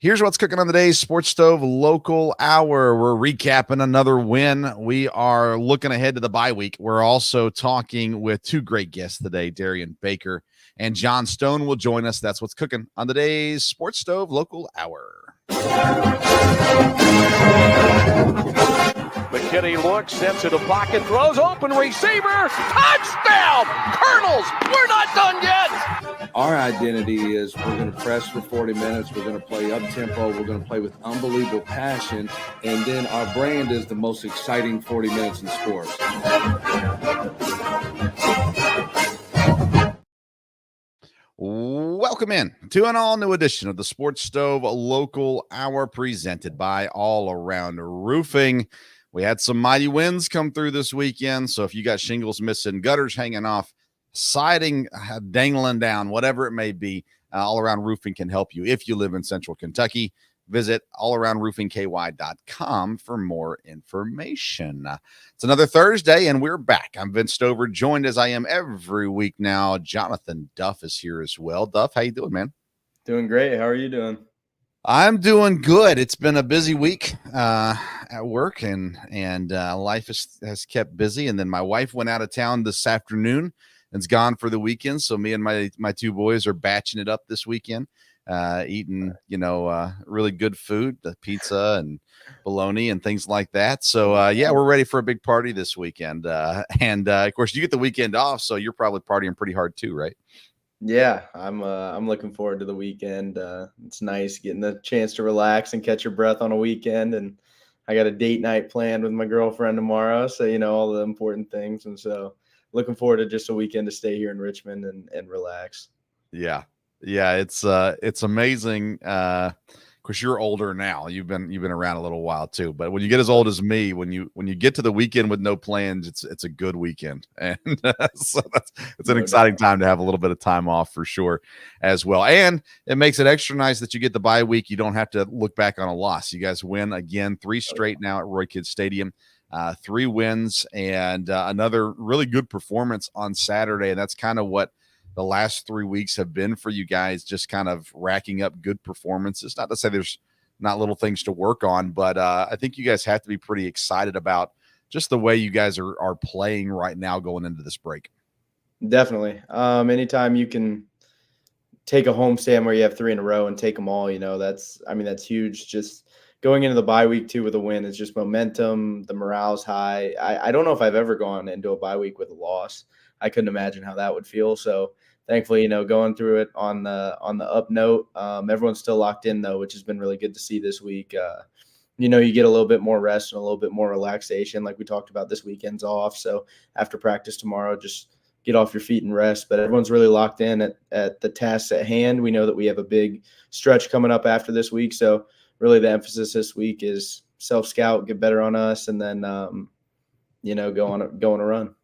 Here's what's cooking on today's Sports Stove Local Hour. We're recapping another win. We are looking ahead to the bye week. We're also talking with two great guests today, Darrian Baker and John Stone will join us. That's what's cooking on today's Sports Stove Local Hour. McKinney looks, steps into pocket, throws, open receiver, touchdown! Colonels, we're not done yet! Our identity is we're going to press for 40 minutes, we're going to play up-tempo, we're going to play with unbelievable passion, and then our brand is the most exciting 40 minutes in sports. Welcome in to an all-new edition of the Sports Stove Local Hour presented by All Around Roofing. We had some mighty winds come through this weekend, so if you got shingles missing, gutters hanging off, siding dangling down, whatever it may be, All Around Roofing can help you. If you live in Central Kentucky, visit allaroundroofingky.com for more information. It's another Thursday, and we're back. I'm Vince Stover, joined as I am every week now. Jonathan Duff is here as well. Duff, how you doing, man? Doing great. How are you doing? I'm doing good. It's been a busy week at work, and life has kept busy. And then my wife went out of town this afternoon and's gone for the weekend. So me and my two boys are batching it up this weekend, eating, really good food, the pizza and bologna and things like that. So, we're ready for a big party this weekend. And of course, you get the weekend off, so you're probably partying pretty hard too, right? Yeah, I'm looking forward to the weekend. It's nice getting the chance to relax and catch your breath on a weekend. And I got a date night planned with my girlfriend tomorrow. So, all the important things. And so looking forward to just a weekend to stay here in Richmond and relax. Yeah. Yeah. It's amazing. Of course, you're older now. You've been around a little while too. But when you get as old as me, when you get to the weekend with no plans, it's a good weekend, and so it's an exciting time to have a little bit of time off for sure, as well. And it makes it extra nice that you get the bye week. You don't have to look back on a loss. You guys win again, 3 straight now at Roy Kidd Stadium, 3 wins, and another really good performance on Saturday. And that's kind of what the last 3 weeks have been for you guys, just kind of racking up good performances. Not to say there's not little things to work on, but I think you guys have to be pretty excited about just the way you guys are playing right now going into this break. Definitely. Anytime you can take a homestand where you have 3 in a row and take them all, that's huge. Just going into the bye week too with a win is just momentum. The morale's high. I don't know if I've ever gone into a bye week with a loss. I couldn't imagine how that would feel. So thankfully, going through it on the up note, everyone's still locked in though, which has been really good to see this week. You get a little bit more rest and a little bit more relaxation. Like we talked about, this weekend's off. So after practice tomorrow, just get off your feet and rest. But everyone's really locked in at the tasks at hand. We know that we have a big stretch coming up after this week. So really the emphasis this week is self-scout, get better on us, and then, go on a run.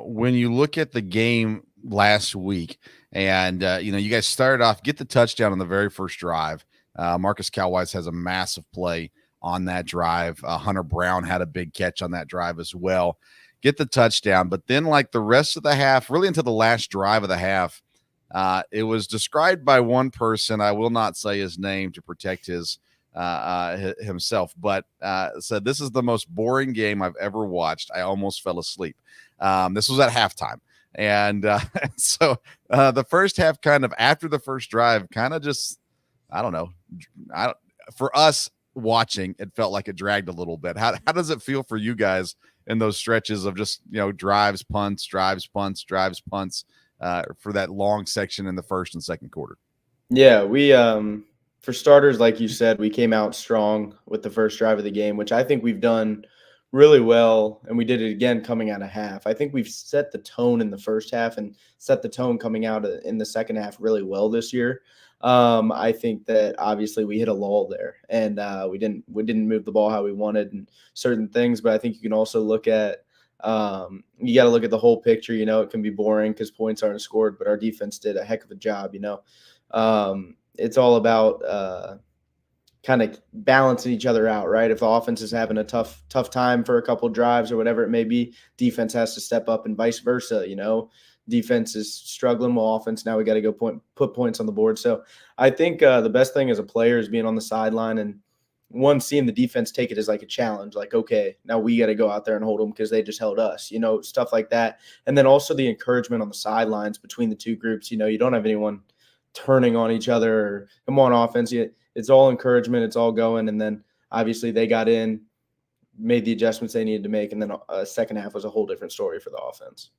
When you look at the game last week and, you guys started off, get the touchdown on the very first drive. Marcus Calwise has a massive play on that drive. Hunter Brown had a big catch on that drive as well. Get the touchdown. But then like the rest of the half, really into the last drive of the half, it was described by one person. I will not say his name to protect himself, but said, "This is the most boring game I've ever watched. I almost fell asleep." This was at halftime. And so the first half, kind of after the first drive, kind of just, I don't know. For us watching, it felt like it dragged a little bit. How does it feel for you guys in those stretches of just, drives, punts, drives, punts, drives, punts, for that long section in the first and second quarter? Yeah, we for starters, like you said, we came out strong with the first drive of the game, which I think we've done really well, and we did it again coming out of half. I think we've set the tone in the first half and set the tone coming out in the second half really well this year. I think that obviously we hit a lull there, and we didn't move the ball how we wanted and certain things. But I think you can also look at you got to look at the whole picture. It can be boring because points aren't scored, but our defense did a heck of a job. It's all about kind of balancing each other out, right? If the offense is having a tough time for a couple drives or whatever it may be, defense has to step up, and vice versa. defense is struggling, well, offense, now we got to go put points on the board. So I think the best thing as a player is being on the sideline and seeing the defense take it as like a challenge, like, okay, now we got to go out there and hold them because they just held us, stuff like that. And then also the encouragement on the sidelines between the two groups. You don't have anyone turning on each other or come on offense. It's all encouragement. It's all going. And then obviously they got in, made the adjustments they needed to make. And then second half was a whole different story for the offense.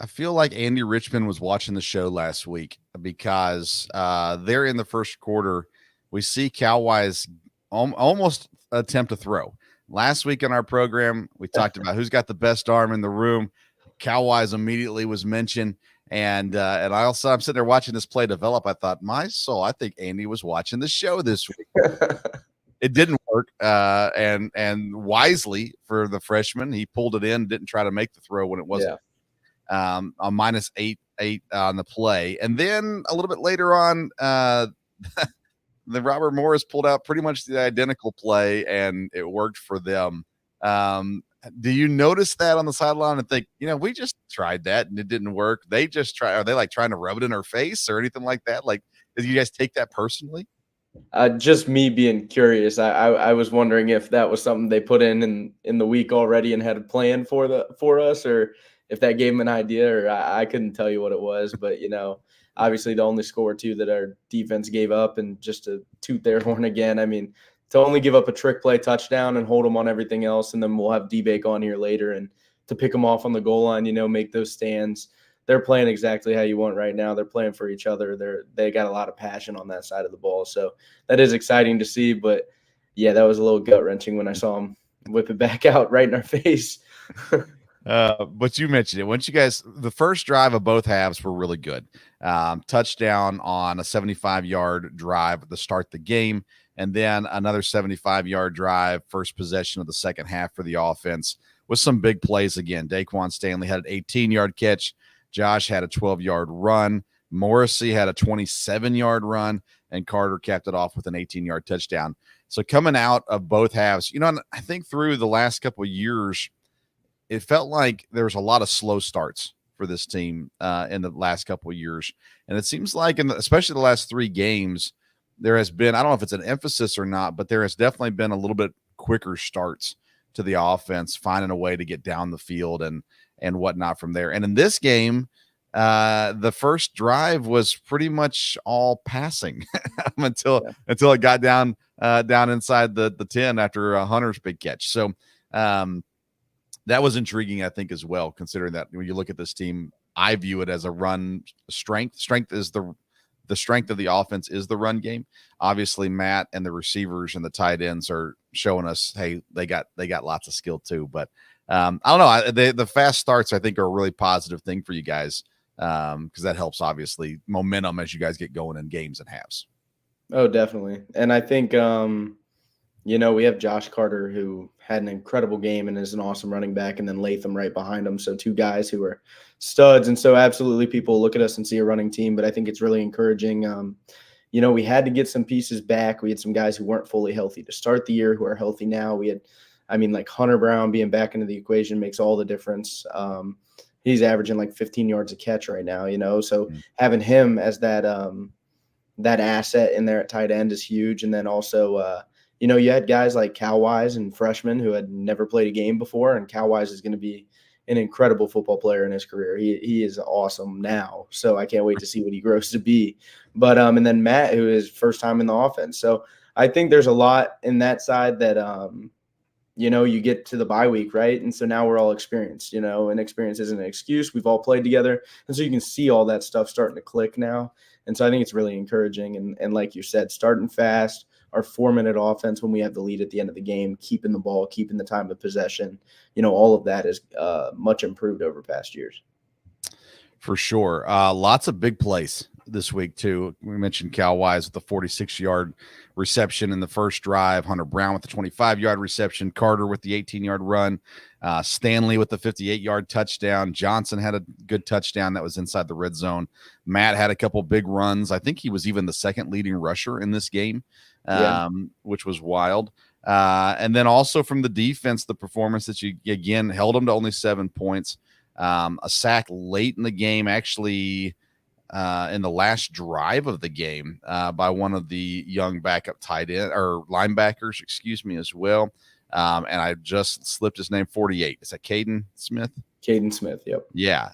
I feel like Andy Richmond was watching the show last week because there in the first quarter, we see Cal-Wise almost attempt to throw. Last week in our program, we talked about who's got the best arm in the room. Cal-Wise immediately was mentioned. And I'm sitting there watching this play develop. I thought, my soul, I think Andy was watching the show this week. It didn't work. And wisely for the freshman, he pulled it in, didn't try to make the throw when it wasn't. A -8 on the play. And then a little bit later on, the Robert Morris pulled out pretty much the identical play, and it worked for them. Do you notice that on the sideline and think, we just tried that and it didn't work? They just try. Are they like trying to rub it in our face or anything like that? Like, did you guys take that personally? Just me being curious. I was wondering if that was something they put in the week already and had a plan for us, or if that gave them an idea, or I couldn't tell you what it was. But, obviously the only score too that our defense gave up, and just to toot their horn again, I mean, to only give up a trick play touchdown and hold them on everything else, and then we'll have D-Bake on here later, and to pick them off on the goal line, make those stands. They're playing exactly how you want right now. They're playing for each other. They got a lot of passion on that side of the ball. So that is exciting to see. But, yeah, that was a little gut-wrenching when I saw them whip it back out right in our face. But you mentioned it. Once you guys, the first drive of both halves were really good. Touchdown on a 75-yard drive to start the game, and then another 75-yard drive, first possession of the second half for the offense, with some big plays again. Daquan Stanley had an 18-yard catch. Josh had a 12-yard run. Morrissey had a 27-yard run, and Carter capped it off with an 18-yard touchdown. So coming out of both halves, I think through the last couple of years, it felt like there was a lot of slow starts for this team in the last couple of years. And it seems like, especially the last 3 games, there has been, I don't know if it's an emphasis or not, but there has definitely been a little bit quicker starts to the offense, finding a way to get down the field and whatnot from there. And in this game, the first drive was pretty much all passing until it got down inside the 10 after Hunter's big catch. So that was intriguing, I think, as well, considering that when you look at this team, I view it as a run strength. Strength is the strength of the offense is the run game. Obviously, Matt and the receivers and the tight ends are showing us, hey, they got lots of skill too. But I don't know. The fast starts, I think, are a really positive thing for you guys because that helps, obviously, momentum as you guys get going in games and halves. Oh, definitely. And I think, we have Josh Carter, who had an incredible game and is an awesome running back, and then Latham right behind him. So 2 guys who are studs. And so absolutely people look at us and see a running team, but I think it's really encouraging. We had to get some pieces back. We had some guys who weren't fully healthy to start the year who are healthy now. We had, like Hunter Brown being back into the equation makes all the difference. He's averaging like 15 yards a catch right now, so having him as that asset in there at tight end is huge. And then also, you had guys like Cal-Wise and freshmen who had never played a game before, and Cal-Wise is going to be an incredible football player in his career. He is awesome now, so I can't wait to see what he grows to be. But and then Matt, who is first time in the offense. So I think there's a lot in that side that you get to the bye week, right? And so now we're all experienced, and experience isn't an excuse. We've all played together, and so you can see all that stuff starting to click now. And so I think it's really encouraging. And like you said, starting fast, our 4-minute offense when we have the lead at the end of the game, keeping the ball, keeping the time of possession, all of that is much improved over past years. For sure. Lots of big plays this week too. We mentioned Cal-Wise with the 46-yard reception in the first drive, Hunter Brown with the 25-yard reception, Carter with the 18-yard run, Stanley with the 58-yard touchdown, Johnson had a good touchdown that was inside the red zone. Matt had a couple big runs. I think he was even the second leading rusher in this game, which was wild. And then also from the defense, the performance that you, again, held them to only 7 points. a sack late in the game, actually in the last drive of the game by one of the young backup tight end or linebackers, excuse me, as well. And I just slipped his name, 48. Is that Caden Smith? Caden Smith, yep. Yeah.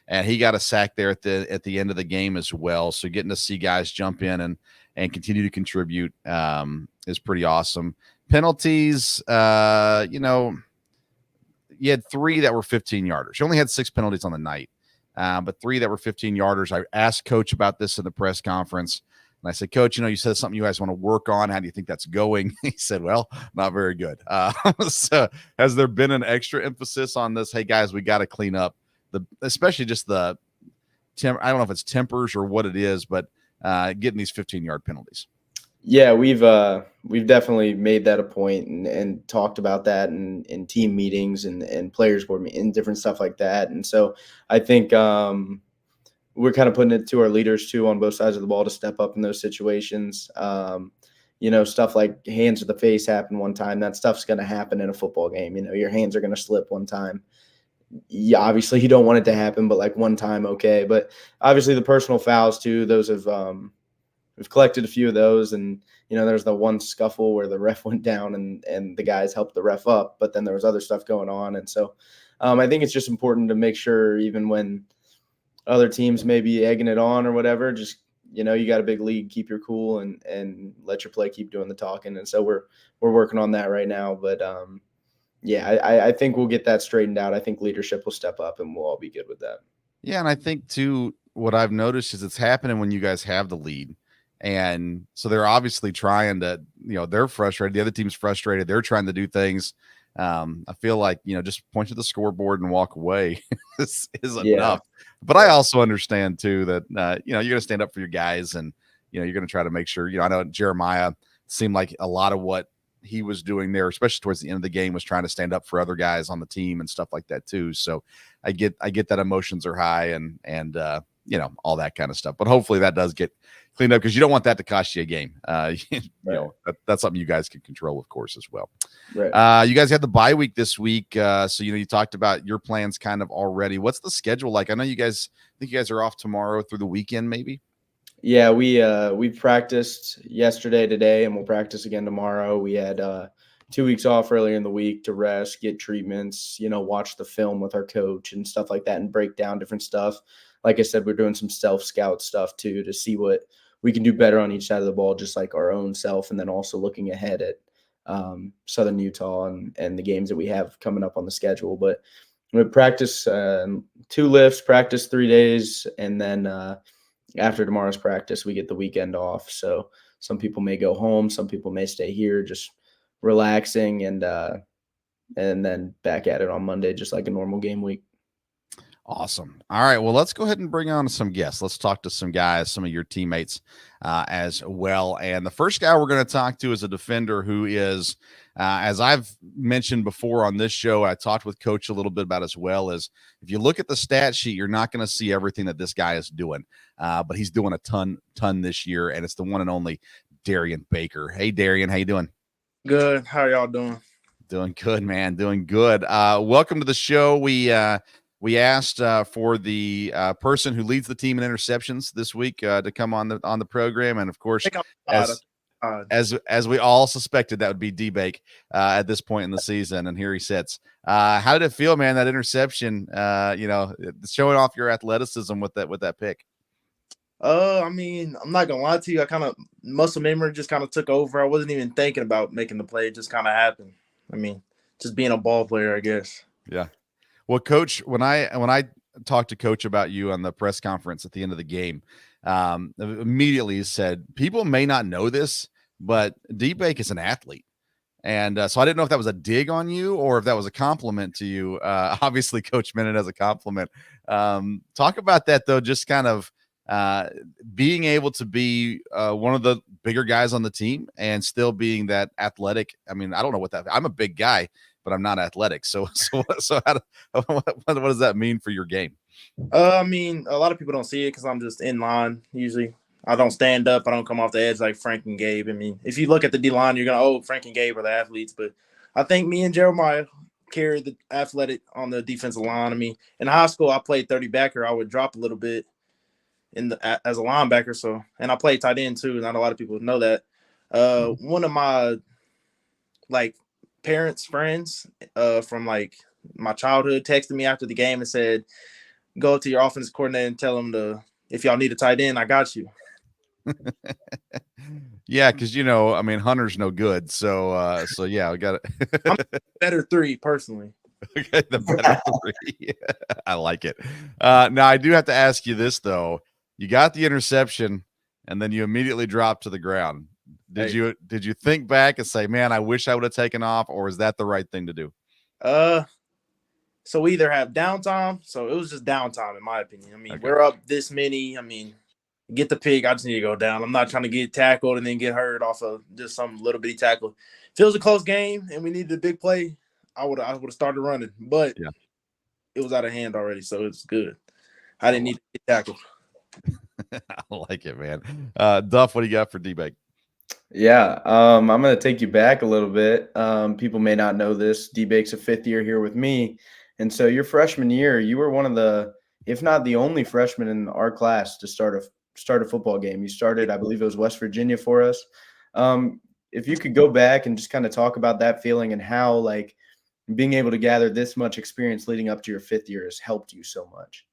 And he got a sack there at the end of the game as well. So getting to see guys jump in and continue to contribute is pretty awesome. Penalties, you had 3 that were 15-yarders. You only had 6 penalties on the night, but 3 that were 15-yarders. I asked Coach about this in the press conference, and I said, Coach, you said something you guys want to work on. How do you think that's going? He said, well, not very good. So has there been an extra emphasis on this? Hey, guys, we got to clean up especially just I don't know if it's tempers or what it is, but getting these 15-yard penalties. Yeah, we've definitely made that a point and talked about that in team meetings and players board and different stuff like that. And so I think we're kind of putting it to our leaders too on both sides of the ball to step up in those situations. Stuff like hands to the face happened one time. That stuff's going to happen in a football game. Your hands are going to slip one time. Yeah, obviously you don't want it to happen, but like one time, okay. But obviously the personal fouls too, those have we've collected a few of those, and there's the one scuffle where the ref went down and the guys helped the ref up, but then there was other stuff going on. And so I think it's just important to make sure, even when other teams may be egging it on or whatever, just you got a big league, keep your cool and let your play keep doing the talking. And so we're working on that right now. But I think we'll get that straightened out. I think leadership will step up and we'll all be good with that. Yeah, and I think too, what I've noticed is it's happening when you guys have the lead. And so they're obviously trying to, they're frustrated. The other team's frustrated. They're trying to do things. I feel like, just point to the scoreboard and walk away is enough. But I also understand too that, you're going to stand up for your guys and, you're going to try to make sure, I know Jeremiah seemed like a lot of what he was doing there, especially towards the end of the game, was trying to stand up for other guys on the team and stuff like that too. So I get that emotions are high and all that kind of stuff. But hopefully that does get cleaned up, because you don't want that to cost you a game. That's something you guys can control, of course, as well. Right. You guys had the bye week this week. So, you talked about your plans kind of already. What's the schedule like? I know you guys are off tomorrow through the weekend, maybe. Yeah, we practiced yesterday, today, and we'll practice again tomorrow. We had 2 weeks off earlier in the week to rest, get treatments, watch the film with our coach and stuff like that and break down different stuff. Like I said, we're doing some self-scout stuff too to see what we can do better on each side of the ball, just like our own self, and then also looking ahead at Southern Utah and the games that we have coming up on the schedule. But we practice 2 lifts, practice 3 days, and then after tomorrow's practice, we get the weekend off. So some people may go home, some people may stay here just relaxing, and then back at it on Monday, just like a normal game week. Awesome. All right. Well, let's go ahead and bring on some guests. Let's talk to some guys, some of your teammates as well. And the first guy we're going to talk to is a defender who is, as I've mentioned before on this show, I talked with Coach a little bit about as well, is if you look at the stat sheet, you're not going to see everything that this guy is doing, but he's doing a ton this year, and it's the one and only Darrian Baker. Hey, Darrian, how you doing? Good. How y'all doing? Doing good, man. Doing good. Welcome to the show. We asked for the person who leads the team in interceptions this week to come on the program, and of course, as we all suspected, that would be D-Bake at this point in the season, and here he sits. How did it feel, man? That interception, showing off your athleticism with that pick. I mean, I'm not gonna lie to you. I kind of muscle memory just kind of took over. I wasn't even thinking about making the play; it just kind of happened. I mean, just being a ball player, I guess. Yeah. Well, Coach, when I talked to Coach about you on the press conference at the end of the game, immediately said, people may not know this, but D-Bake is an athlete. And so I didn't know if that was a dig on you or if that was a compliment to you. Obviously, Coach meant it as a compliment. Talk about that, though, just kind of being able to be one of the bigger guys on the team and still being that athletic. I mean, I don't know what that – I'm a big guy, but I'm not athletic. So what does that mean for your game? I mean, a lot of people don't see it because I'm just in line. Usually I don't stand up. I don't come off the edge like Frank and Gabe. I mean, if you look at the D line, you're going to, Frank and Gabe are the athletes. But I think me and Jeremiah carry the athletic on the defensive line. I mean, in high school, I played 30 backer. I would drop a little bit as a linebacker. So, and I played tight end too. Not a lot of people know that. One of my parents' friends from my childhood texted me after the game and said, "Go up to your offensive coordinator and tell him if y'all need a tight end, I got you." Yeah, because I mean, Hunter's no good. So yeah, we got it. I'm better 3 personally. Okay, the better 3. I like it. Now I do have to ask you this though. You got the interception, and then you immediately dropped to the ground. Did you think back and say, "Man, I wish I would have taken off," or is that the right thing to do? So we either have downtime. So it was just downtime, in my opinion. I mean, Okay. We're up this many. I mean, get the pick. I just need to go down. I'm not trying to get tackled and then get hurt off of just some little bitty tackle. If it was a close game and we needed a big play, I would have started running. But it was out of hand already, so it's good. I didn't need to get tackled. I like it, man. Duff, what do you got for D-Bag? Yeah, I'm going to take you back a little bit. People may not know this. D-Bake's a 5th year here with me. And so your freshman year, you were one of the, if not the only freshman in our class to start a football game. You started, I believe it was West Virginia for us. If you could go back and just kind of talk about that feeling and how being able to gather this much experience leading up to your 5th year has helped you so much.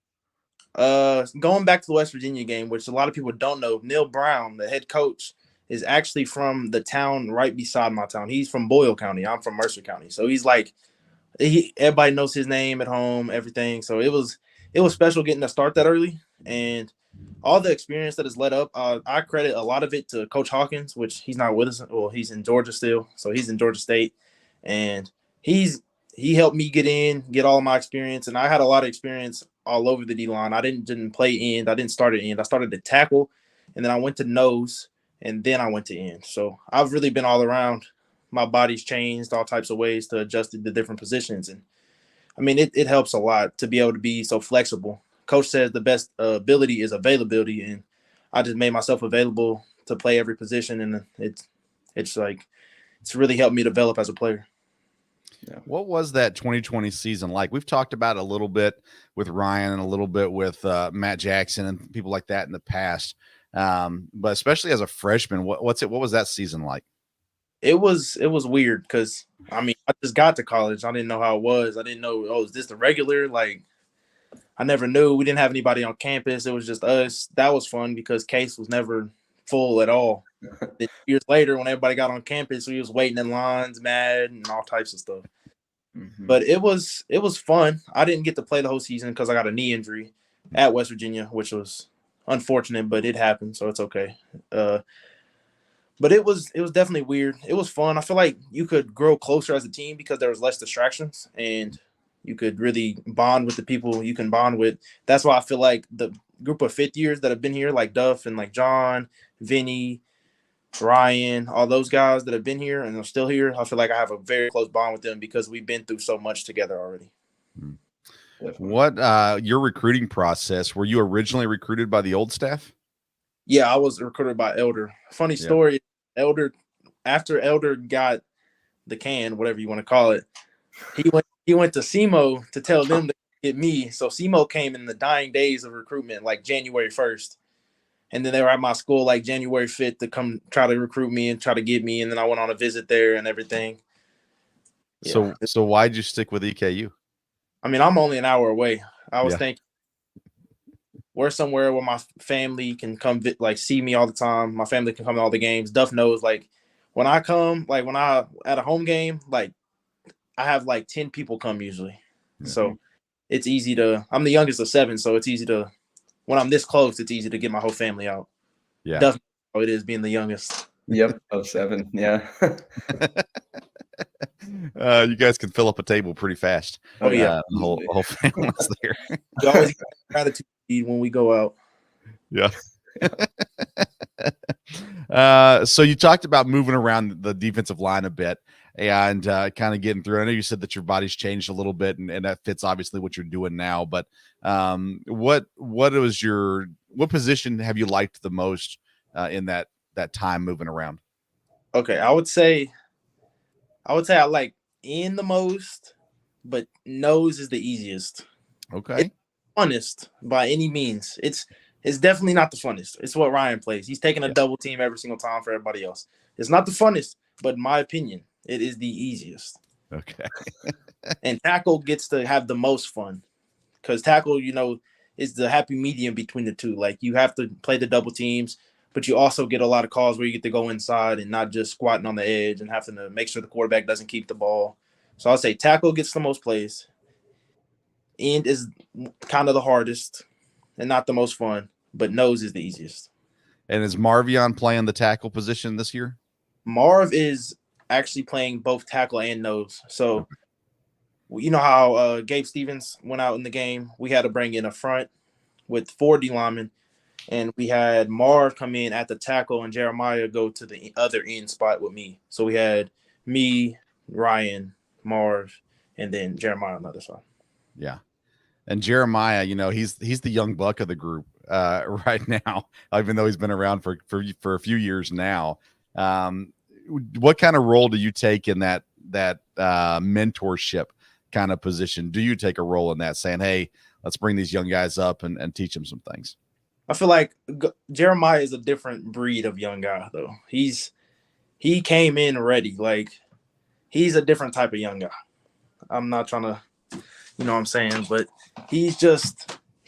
Going back to the West Virginia game, which a lot of people don't know, Neil Brown, the head coach, is actually from the town right beside my town. He's from Boyle County. I'm from Mercer County. So he's everybody knows his name at home, everything. So it was special getting to start that early, and all the experience that has led up. I credit a lot of it to Coach Hawkins, which he's not with us. Well, he's in Georgia still, so he's in Georgia State, and he helped me get all of my experience, and I had a lot of experience all over the D line. I didn't play end. I didn't start at end. I started to tackle, and then I went to nose, and then I went to end. So I've really been all around. My body's changed all types of ways to adjust to the different positions. And I mean, it helps a lot to be able to be so flexible. Coach says the best ability is availability. And I just made myself available to play every position. And it's really helped me develop as a player. Yeah. What was that 2020 season like? We've talked about it a little bit with Ryan and a little bit with Matt Jackson and people like that in the past. But especially as a freshman, what was that season like? It was weird because, I mean, I just got to college. I didn't know how it was. I didn't know, is this the regular? I never knew. We didn't have anybody on campus. It was just us. That was fun because Case was never full at all. Then years later, when everybody got on campus, we was waiting in lines, mad, and all types of stuff. Mm-hmm. But it was fun. I didn't get to play the whole season because I got a knee injury at West Virginia, which was unfortunate, but it happened, so it's okay. But it was definitely weird. It was fun. I feel like you could grow closer as a team because there was less distractions and you could really bond with the people you can bond with. That's why I feel like the group of 5th years that have been here, like Duff and like John, Vinny, Ryan, all those guys that have been here and are still here, I feel like I have a very close bond with them because we've been through so much together already. What your recruiting process? Were you originally recruited by the old staff? Yeah, I was recruited by Elder. Funny story, after Elder got the can, whatever you want to call it, he went to SEMO to tell them to get me. So SEMO came in the dying days of recruitment, like January 1st. And then they were at my school like January 5th to come try to recruit me and try to get me. And then I went on a visit there and everything. Yeah. So why'd you stick with EKU? I mean, I'm only an hour away. I was thinking, we're somewhere where my family can come see me all the time. My family can come to all the games. Duff knows when I come, when I at a home game, I have 10 people come usually. Mm-hmm. So it's easy I'm the youngest of 7. So it's easy when I'm this close, it's easy to get my whole family out. Yeah. Duff knows how it is being the youngest. Yep. Of 7. Yeah. You guys can fill up a table pretty fast. Oh yeah. The whole family's there. We always got gratitude when we go out. Yeah. So you talked about moving around the defensive line a bit and kind of getting through. I know you said that your body's changed a little bit, and that fits obviously what you're doing now. But what position have you liked the most in that time moving around? Okay, I would say I like in the most, but nose is the easiest. Okay. It's funnest by any means. It's definitely not the funnest. It's what Ryan plays. He's taking a double team every single time for everybody else. It's not the funnest, but in my opinion, it is the easiest. Okay. And tackle gets to have the most fun because tackle, is the happy medium between the two. Like you have to play the double teams, but you also get a lot of calls where you get to go inside and not just squatting on the edge and having to make sure the quarterback doesn't keep the ball. So I'll say tackle gets the most plays. End is kind of the hardest and not the most fun, but nose is the easiest. And is Marvion playing the tackle position this year? Marv is actually playing both tackle and nose. So you know how Gabe Stevens went out in the game? We had to bring in a front with 4 D linemen, and we had Marv come in at the tackle and Jeremiah go to the other end spot with me. So we had me, Ryan, Marv, and then Jeremiah on the other side. Yeah. And Jeremiah, he's the young buck of the group right now, even though he's been around for a few years now. What kind of role do you take in that mentorship kind of position? Do you take a role in that, saying, hey, let's bring these young guys up and teach them some things? I feel like Jeremiah is a different breed of young guy, though. He came in ready. Like, he's a different type of young guy. I'm not trying to, you know what I'm saying? But he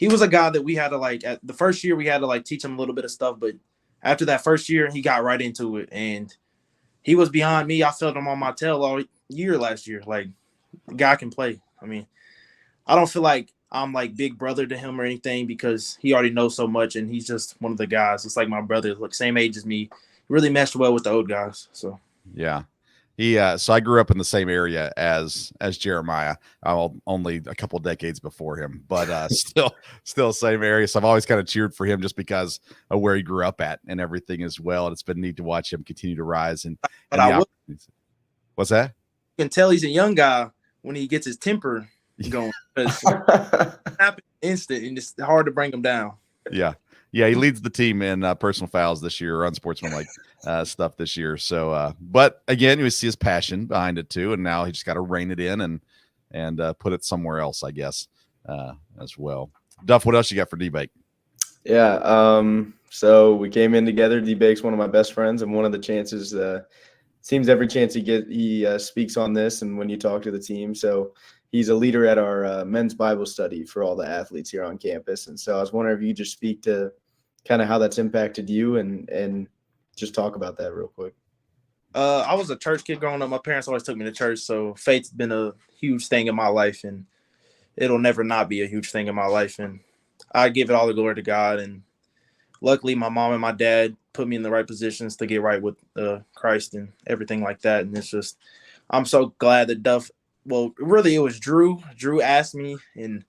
was a guy that we had to, like, at the first year, we had to, like, teach him a little bit of stuff. But after that first year, he got right into it. And he was behind me. I felt him on my tail all year last year. Like, the guy can play. I mean, I don't feel like I'm like big brother to him or anything because he already knows so much and he's just one of the guys. It's like my brother, like same age as me. He really meshed well with the old guys. So yeah. So I grew up in the same area as Jeremiah. I'm only a couple decades before him, but still same area. So I've always kind of cheered for him just because of where he grew up at and everything as well. And it's been neat to watch him continue to rise. What's that? You can tell he's a young guy when he gets his temper going. It's happen instant and it's hard to bring him down. Yeah. He leads the team in personal fouls this year, or unsportsmanlike stuff this year. So, but again, you see his passion behind it too, and now he just got to rein it in and put it somewhere else, I guess, as well. Duff, what else you got for D-Bake? Yeah. So we came in together. D-Bake's one of my best friends, and one of the chances seems every chance he speaks on this, and when you talk to the team, so. He's a leader at our men's Bible study for all the athletes here on campus. And so I was wondering if you could just speak to kind of how that's impacted you and just talk about that real quick. I was a church kid growing up. My parents always took me to church. So faith's been a huge thing in my life and it'll never not be a huge thing in my life. And I give it all the glory to God. And luckily my mom and my dad put me in the right positions to get right with Christ and everything like that. And it's just, I'm so glad that Duff, well, really, it was Drew. Drew asked me, and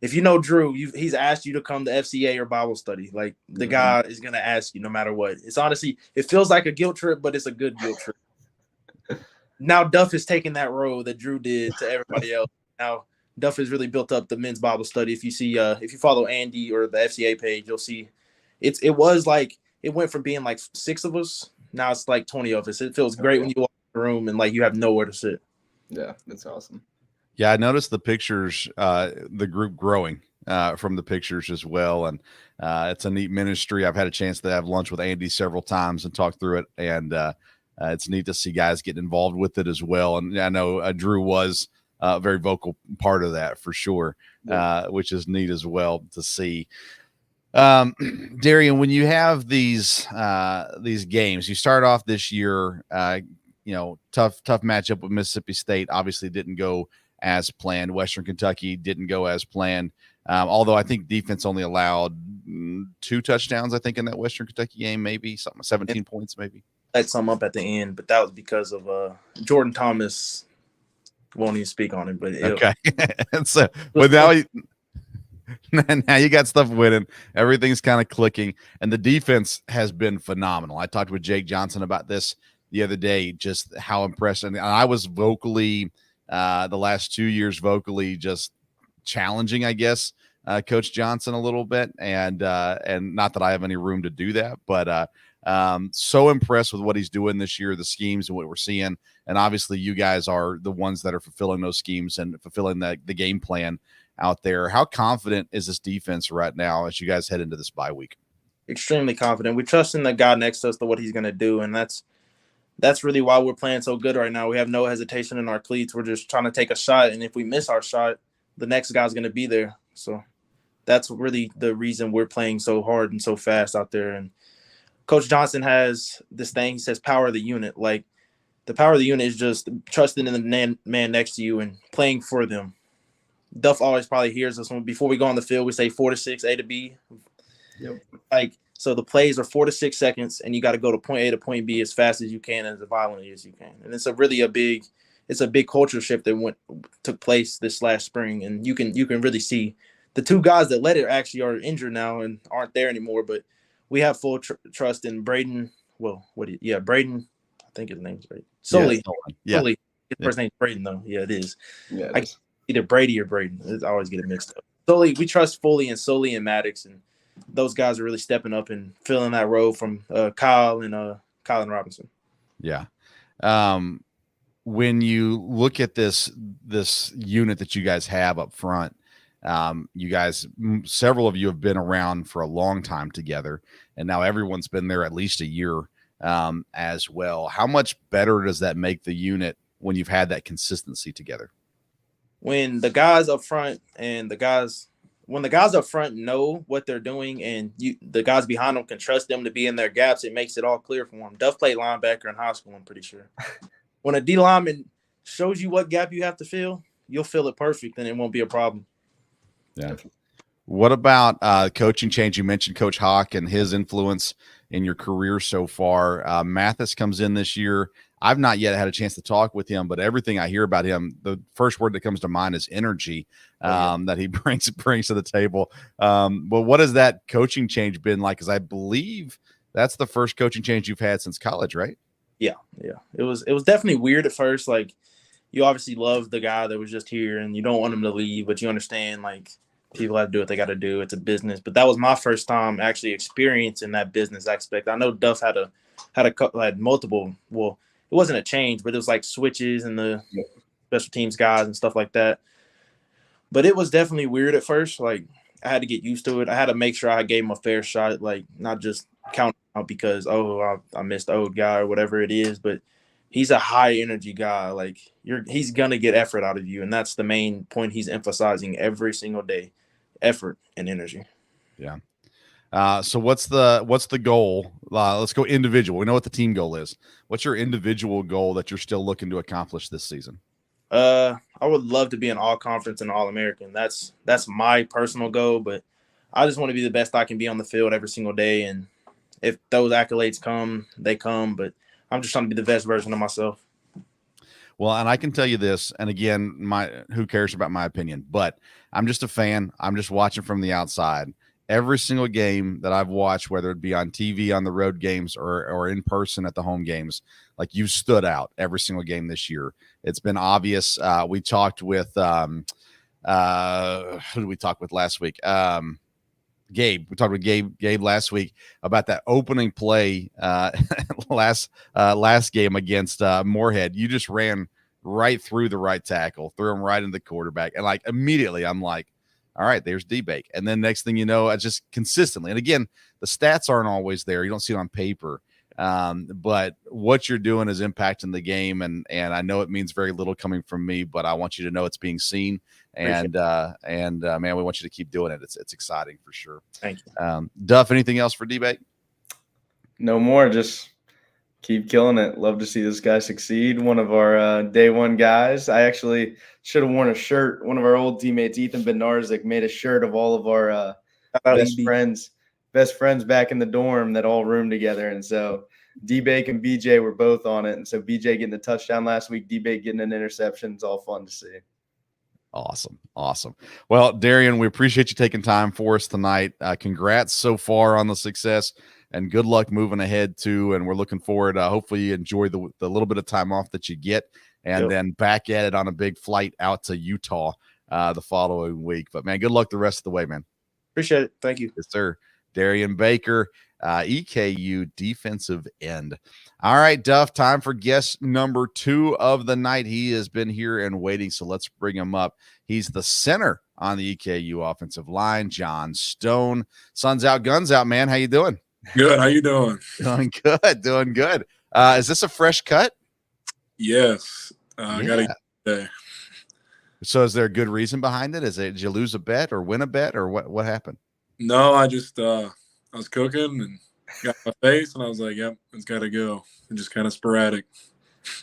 if you know Drew, he's asked you to come to FCA or Bible study. Like, the guy is going to ask you no matter what. It's honestly, it feels like a guilt trip, but it's a good guilt trip. Now Duff is taking that role that Drew did to everybody else. Now Duff has really built up the men's Bible study. If you see, if you follow Andy or the FCA page, you'll see it was like, it went from being like 6 of us. Now it's like 20 of us. It feels great when you walk in the room and like you have nowhere to sit. Yeah, that's awesome. Yeah, I noticed the pictures, the group growing from the pictures as well. And it's a neat ministry. I've had a chance to have lunch with Andy several times and talk through it. And it's neat to see guys get involved with it as well. And I know Drew was a very vocal part of that for sure, which is neat as well to see. Darrian, when you have these games, you start off this year, tough matchup with Mississippi State. Obviously didn't go as planned. Western Kentucky didn't go as planned. Although I think defense only allowed 2 touchdowns, I think, in that Western Kentucky game, maybe something 17 points, maybe. Let some up at the end, but that was because of Jordan Thomas. Won't even speak on it, but okay. And so, but now you got stuff winning. Everything's kind of clicking, and the defense has been phenomenal. I talked with Jake Johnson about this the other day, just how impressed. And I was vocally the last 2 years vocally just challenging, I guess, Coach Johnson a little bit. And not that I have any room to do that, but So impressed with what he's doing this year, the schemes and what we're seeing. And obviously you guys are the ones that are fulfilling those schemes and fulfilling the game plan out there. How confident is this defense right now as you guys head into this bye week? Extremely confident. We trust in the guy next to us to what he's going to do. And that's really why we're playing so good right now. We have no hesitation in our cleats. We're just trying to take a shot. And if we miss our shot, the next guy's going to be there. So that's really the reason we're playing so hard and so fast out there. And Coach Johnson has this thing. He says power of the unit. Like, the power of the unit is just trusting in the man next to you and playing for them. Duff always probably hears us before we go on the field. We say 4 to 6, A to B. Yep. Like, so the plays are 4 to 6 seconds, and you got to go to point A to point B as fast as you can and as violently as you can. And it's a big culture shift that took place this last spring. And you can really see the two guys that led it actually are injured now and aren't there anymore. But we have full trust in Braden. Well, Braden. I think his name's Braden. Sully. Yeah. Sully. His first name's Braden, though. Yeah, it is. Yeah, Either Brady or Braden. I always get it mixed up. Sully, we trust fully in Sully and Maddox, and those guys are really stepping up and filling that role from Kyle and Robinson. Yeah. When you look at this unit that you guys have up front, you guys, several of you have been around for a long time together, and now everyone's been there at least a year as well. How much better does that make the unit when you've had that consistency together? When the guys up front know what they're doing and the guys behind them can trust them to be in their gaps, it makes it all clear for them. Duff played linebacker in high school, I'm pretty sure. When a D lineman shows you what gap you have to fill, you'll fill it perfect and it won't be a problem. Yeah. What about coaching change? You mentioned Coach Hawk and his influence in your career so far. Mathis comes in this year. I've not yet had a chance to talk with him, but everything I hear about him, the first word that comes to mind is energy that he brings to the table. But what has that coaching change been like? Because I believe that's the first coaching change you've had since college, right? Yeah. It was definitely weird at first. Like, you obviously love the guy that was just here and you don't want him to leave, but you understand, like, people have to do what they got to do. It's a business. But that was my first time actually experiencing that business aspect. I know Duff had multiple, well, it wasn't a change, but it was like switches and the special teams guys and stuff like that. But it was definitely weird at first. Like, I had to get used to it. I had to make sure I gave him a fair shot, like, not just count out because, I missed the old guy or whatever it is. But he's a high energy guy. Like, he's going to get effort out of you. And that's the main point he's emphasizing every single day, effort and energy. Yeah. So what's the goal? Let's go individual. We know what the team goal is. What's your individual goal that you're still looking to accomplish this season? I would love to be an all-conference and all-American. That's my personal goal, but I just want to be the best I can be on the field every single day. And if those accolades come, they come, but I'm just trying to be the best version of myself. Well, and I can tell you this, and again, who cares about my opinion, but I'm just a fan. I'm just watching from the outside. Every single game that I've watched, whether it be on TV on the road games or in person at the home games, like, you've stood out every single game this year. It's been obvious. We talked with who did we talk with last week? Gabe. We talked with Gabe last week about that opening play last game against Moorhead. You just ran right through the right tackle, threw him right into the quarterback, and like immediately I'm like, all right, there's D-Bake. And then next thing you know, I just consistently, and again, the stats aren't always there. You don't see it on paper. But what you're doing is impacting the game. And I know it means very little coming from me, but I want you to know it's being seen. And man, we want you to keep doing it. It's exciting for sure. Thank you. Duff, anything else for D-Bake? No more. Just keep killing it. Love to see this guy succeed. One of our day one guys. I actually should have worn a shirt. One of our old teammates, Ethan Bednarzik, made a shirt of all of our best friends back in the dorm that all roomed together. And so D-Bake and BJ were both on it. And so BJ getting the touchdown last week, D-Bake getting an interception. It's all fun to see. Awesome. Well, Darrian, we appreciate you taking time for us tonight. Congrats so far on the success. And good luck moving ahead too. And we're looking forward. Hopefully you enjoy the little bit of time off that you get, and then back at it on a big flight out to Utah the following week. But man, good luck the rest of the way, man. Appreciate it. Thank you. Yes, sir. Darrian Baker, EKU defensive end. All right, Duff, time for guest number 2 of the night. He has been here and waiting, so let's bring him up. He's the center on the EKU offensive line, John Stone. Sun's out, guns out, man. How you doing? Good. How you doing? Doing good. Doing good. Is this a fresh cut? Yes. I got a day. So is there a good reason behind it? Did you lose a bet or win a bet or what happened? No, I just I was cooking and got my face and I was like, yep, it's got to go. And just kind of sporadic.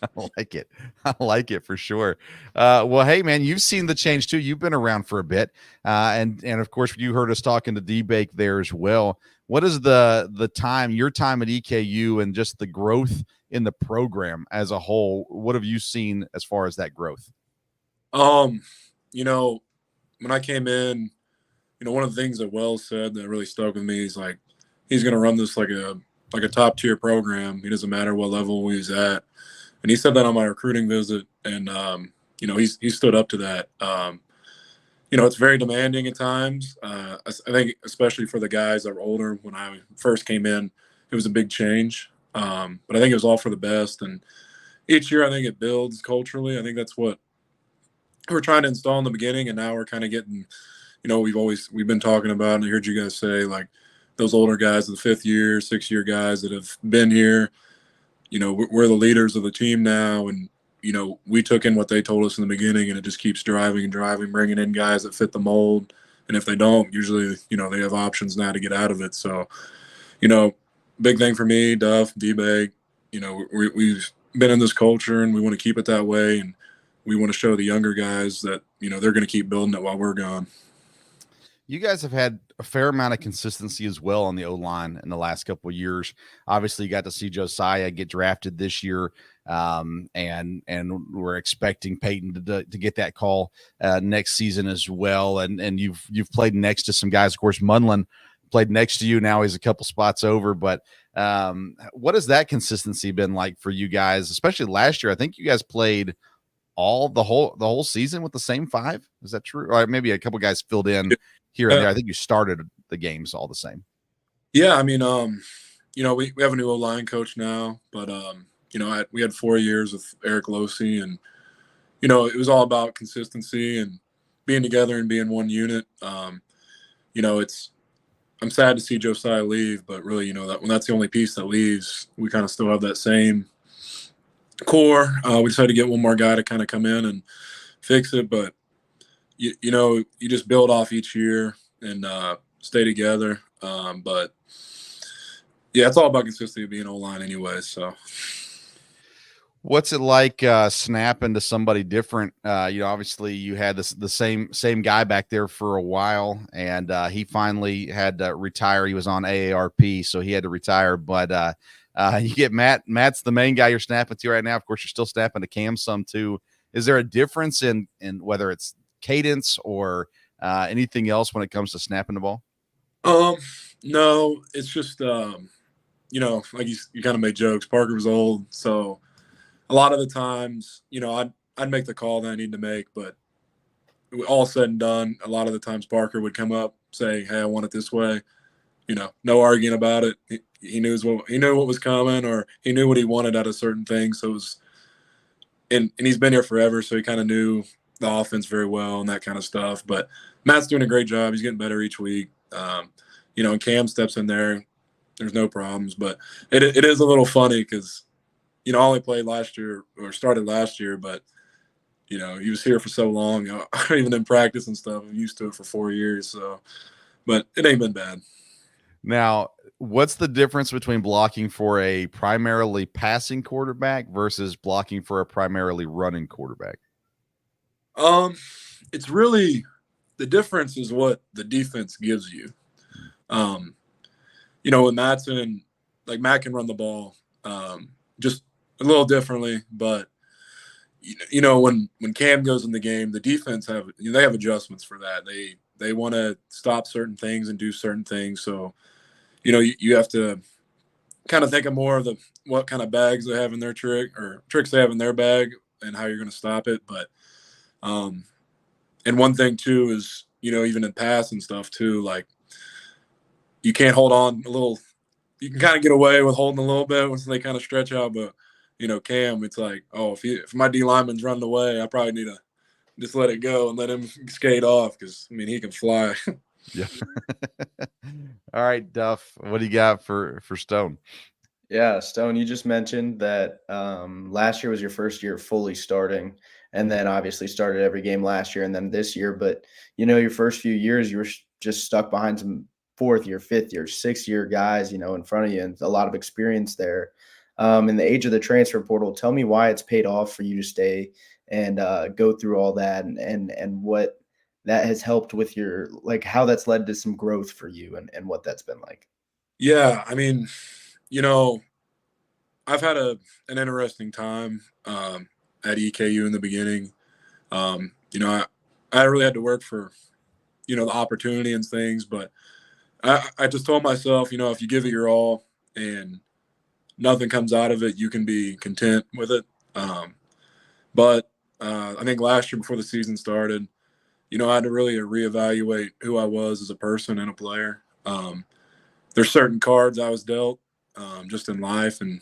I like it. I like it for sure. Well, hey man, you've seen the change too. You've been around for a bit. And of course you heard us talking to D-Bake there as well. What is your time at EKU and just the growth in the program as a whole? What have you seen as far as that growth? You know, when I came in, one of the things that Wells said that really stuck with me is like, he's going to run this like a top tier program. It doesn't matter what level he's at. And he said that on my recruiting visit. And, he stood up to that. It's very demanding at times. I think especially for the guys that were older, when I first came in, it was a big change. But I think it was all for the best. And each year I think it builds culturally. I think that's what we're trying to install in the beginning. And now we're kind of getting, we've been talking about, and I heard you guys say, like, those older guys, the 5th year, 6th year guys that have been here, we're the leaders of the team now. And, we took in what they told us in the beginning, and it just keeps driving and driving, bringing in guys that fit the mold. And if they don't, usually, they have options now to get out of it. So, big thing for me, Duff, D-Bag, we've been in this culture and we want to keep it that way. And we want to show the younger guys that, they're going to keep building it while we're gone. You guys have had a fair amount of consistency as well on the O-line in the last couple of years. Obviously, you got to see Josiah get drafted this year, and we're expecting Peyton to get that call next season as well. And you've played next to some guys. Of course, Munlin played next to you. Now he's a couple spots over. But what has that consistency been like for you guys, especially last year? I think you guys played the whole season with the same 5. Is that true? Or maybe a couple guys filled in here and there. I think you started the games all the same. Yeah, I mean, we have a new O-line coach now, but we had 4 years with Eric Losey, and it was all about consistency and being together and being one unit. I'm sad to see Josiah leave, but really, that when that's the only piece that leaves, we kind of still have that same core. We just had to get one more guy to kind of come in and fix it, but you just build off each year and stay together. But yeah, it's all about consistency of being O-line anyway. So what's it like snapping to somebody different? Obviously you had the same guy back there for a while, and he finally had to retire. He was on AARP, so he had to retire, but you get Matt. Matt's the main guy you're snapping to right now. Of course, you're still snapping to Cam some too. Is there a difference in whether it's cadence or anything else when it comes to snapping the ball? No, it's just like you kind of made jokes. Parker was old, so a lot of the times, I'd make the call that I need to make, but all said and done, a lot of the times Parker would come up, say, "Hey, I want it this way." No arguing about it. He knew what was coming, or he knew what he wanted out of certain things. So it was, and he's been here forever, so he kind of knew the offense very well and that kind of stuff. But Matt's doing a great job. He's getting better each week. And Cam steps in there. There's no problems, but it is a little funny because, I only played last year or started last year, but he was here for so long, even in practice and stuff. I'm used to it for 4 years. So, but it ain't been bad. Now, what's the difference between blocking for a primarily passing quarterback versus blocking for a primarily running quarterback? It's really, the difference is what the defense gives you. With Mattson, like, Matt can run the ball just a little differently, but when Cam goes in the game, the defense have adjustments for that. They want to stop certain things and do certain things. So, you have to kind of think of more of what kind of bags they have in their tricks they have in their bag and how you're going to stop it. But, and one thing too is, even in pass and stuff too, like, you can't hold on a little you can kind of get away with holding a little bit once they kind of stretch out. But, Cam, it's like, oh, if my D lineman's running away, I probably need to just let it go and let him skate off because, he can fly. Yeah. All right, Duff, what do you got for Stone? Yeah, Stone, you just mentioned that last year was your first year fully starting, and then obviously started every game last year and then this year. But, your first few years, you were just stuck behind some fourth year, fifth year, sixth year guys, in front of you, and a lot of experience there. In the age of the transfer portal, tell me why it's paid off for you to stay and go through all that and what that has helped with your, like, how that's led to some growth for you and what that's been like. Yeah, I've had an interesting time at EKU in the beginning. I really had to work for, the opportunity and things, but I just told myself, if you give it your all and nothing comes out of it, you can be content with it. But I think last year before the season started, I had to really reevaluate who I was as a person and a player. There's certain cards I was dealt just in life, and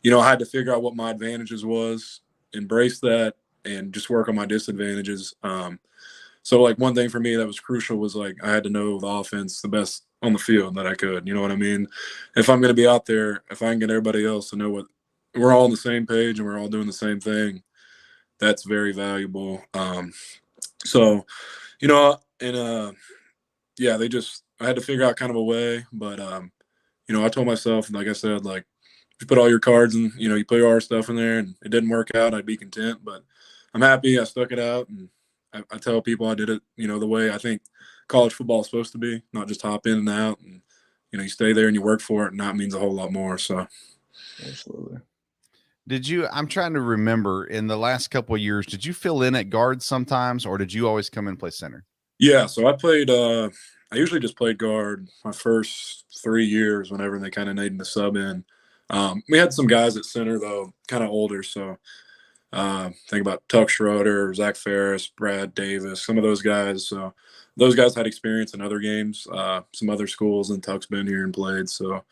I had to figure out what my advantages was, embrace that, and just work on my disadvantages. So like one thing for me that was crucial was like I had to know the offense the best on the field that I could. You know what I mean? If I'm going to be out there, if I can get everybody else to know what we're all on the same page and we're all doing the same thing, that's very valuable. So, and yeah, I had to figure out kind of a way, but I told myself, like I said, like if you put all your cards and you put all our stuff in there and it didn't work out, I'd be content. But I'm happy I stuck it out, and I tell people I did it, the way I think college football is supposed to be, not just hop in and out, and you stay there and you work for it, and that means a whole lot more. So, Absolutely. I'm trying to remember, in the last couple of years, did you fill in at guard sometimes, or did you always come in and play center? Yeah, so I played. I usually just played guard my first 3 years. Whenever they kind of needed to sub in, we had some guys at center though, kind of older. So think about Tuck Schroeder, Zach Ferris, Brad Davis, some of those guys. So those guys had experience in other games, some other schools, and Tuck's been here and played. So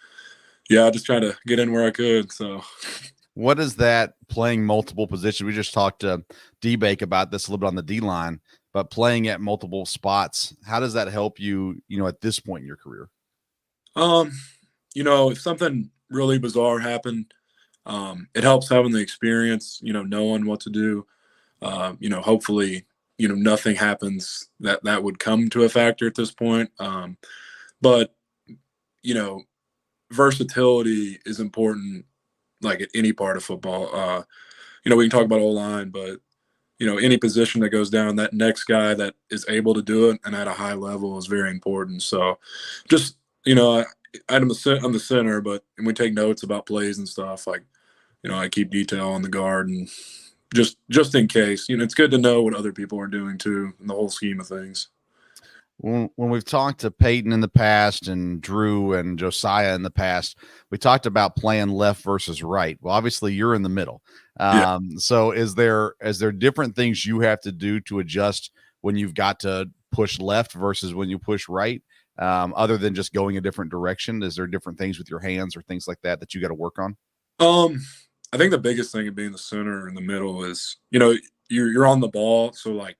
yeah, I just tried to get in where I could. So. What is that, playing multiple positions? We just talked to D-Bake about this a little bit on the D-line, but playing at multiple spots, how does that help you, at this point in your career? If something really bizarre happened, it helps having the experience, knowing what to do. Hopefully, nothing happens that would come to a factor at this point. But, versatility is important, like at any part of football. We can talk about O-line, but any position that goes down, that next guy that is able to do it and at a high level is very important. So just, I'm the center, but and we take notes about plays and stuff. Like, I keep detail on the guard, and just in case, it's good to know what other people are doing too in the whole scheme of things. When we've talked to Peyton in the past and Drew and Josiah in the past, we talked about playing left versus right. Well, obviously you're in the middle. Yeah. So is there different things you have to do to adjust when you've got to push left versus when you push right? Other than just going a different direction, is there different things with your hands or things like that you got to work on? I think the biggest thing of being the center in the middle is, you're on the ball. So like